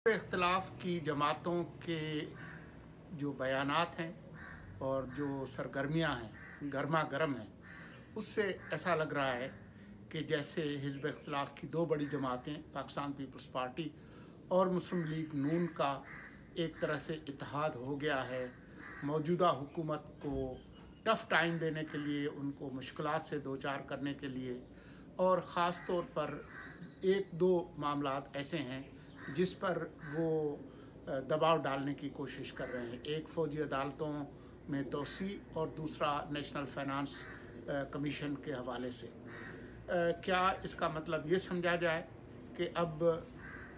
इख्तलाफ की जमातों के जो बयानात हैं और जो सरगर्मियां हैं गर्मा गर्म हैं, उससे ऐसा लग रहा है कि जैसे हिज़्ब इख्तलाफ की दो बड़ी जमातें पाकिस्तान पीपल्स पार्टी और मुस्लिम लीग नून का एक तरह से इत्तेहाद हो गया है। मौजूदा हुकूमत को टफ़ टाइम देने के लिए, उनको मुश्किलात से दो चार करने के लिए, और ख़ास तौर पर एक दो मामलात ऐसे हैं जिस पर वो दबाव डालने की कोशिश कर रहे हैं। एक फ़ौजी अदालतों में तोसी और दूसरा नेशनल फाइनेंस कमीशन के हवाले से। क्या इसका मतलब ये समझा जाए कि अब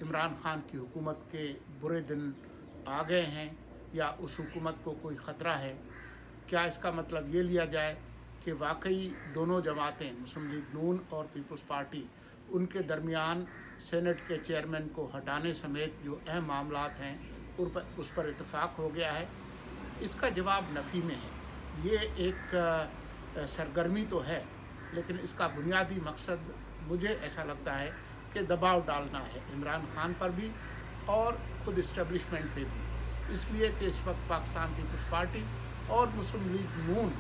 इमरान ख़ान की हुकूमत के बुरे दिन आ गए हैं या उस हुकूमत को कोई ख़तरा है? क्या इसका मतलब ये लिया जाए कि वाकई दोनों जमातें मुस्लिम लीग नून और पीपल्स पार्टी, उनके दरमियान सेनेट के चेयरमैन को हटाने समेत जो अहम मामलात हैं उस पर इत्तेफाक हो गया है? इसका जवाब नफ़ी में है। ये एक सरगर्मी तो है, लेकिन इसका बुनियादी मकसद मुझे ऐसा लगता है कि दबाव डालना है इमरान ख़ान पर भी और ख़ुद इस्टेब्लिशमेंट पे भी। इसलिए कि इस वक्त पाकिस्तान पीपल्स पार्टी और मुस्लिम लीग नून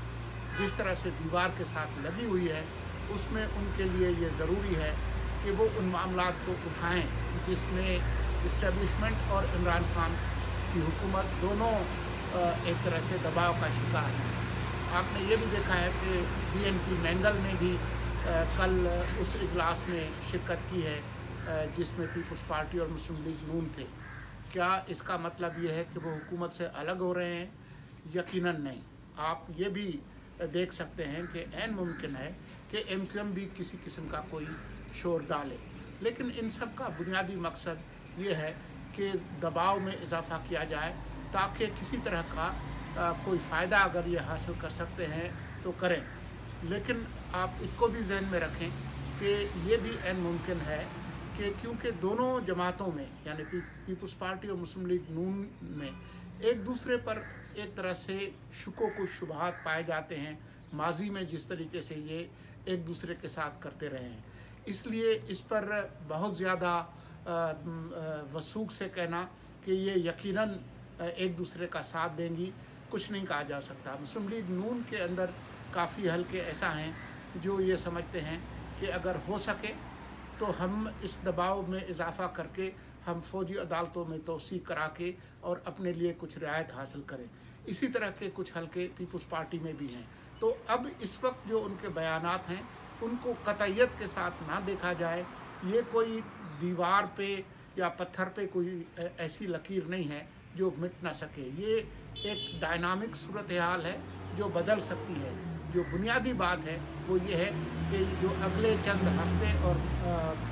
जिस तरह से दीवार के साथ लगी हुई है, उसमें उनके लिए ये ज़रूरी है कि वो उन मामलात को उठाएं जिसमें इस्टेब्लिशमेंट और इमरान ख़ान की हुकूमत दोनों एक तरह से दबाव का शिकार हैं। आपने ये भी देखा है कि BNP मैंगल ने भी कल उस इजलास में शिरकत की है जिसमें पीपल्स पार्टी और मुस्लिम लीग नून थे। क्या इसका मतलब ये है कि वो हुकूमत से अलग हो रहे हैं? यकीनन नहीं। आप ये भी देख सकते हैं कि ऐन मुमकिन है कि MQM भी किसी किस्म का कोई शोर डाले, लेकिन इन सब का बुनियादी मकसद ये है कि दबाव में इजाफ़ा किया जाए ताकि किसी तरह का कोई फ़ायदा अगर ये हासिल कर सकते हैं तो करें। लेकिन आप इसको भी जहन में रखें कि ये भी ऐन मुमकिन है कि क्योंकि दोनों जमातों में यानी पीपल्स पार्टी और मुस्लिम लीग नून में एक दूसरे पर एक तरह से शुकोक व शुबहात पाए जाते हैं, माजी में जिस तरीके से ये एक दूसरे के साथ करते रहे हैं। इसलिए इस पर बहुत ज़्यादा वसूख से कहना कि ये यकीनन एक दूसरे का साथ देंगी, कुछ नहीं कहा जा सकता। मुस्लिम लीग नून के अंदर काफ़ी हल्के ऐसा हैं जो ये समझते हैं कि अगर हो सके तो हम इस दबाव में इजाफ़ा करके हम फ़ौजी अदालतों में तोसी करा के और अपने लिए कुछ रियायत हासिल करें। इसी तरह के कुछ हल्के पीपल्स पार्टी में भी हैं। तो अब इस वक्त जो उनके बयानात हैं उनको कतईयत के साथ ना देखा जाए। ये कोई दीवार पे या पत्थर पे कोई ऐसी लकीर नहीं है जो मिट ना सके। ये एक डायनामिक सूरत हाल है जो बदल सकती है। जो बुनियादी बात है वो ये है कि जो अगले चंद हफ्ते और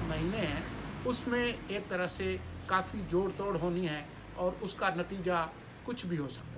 महीने हैं उसमें एक तरह से काफ़ी जोड़ तोड़ होनी है और उसका नतीजा कुछ भी हो सकता है।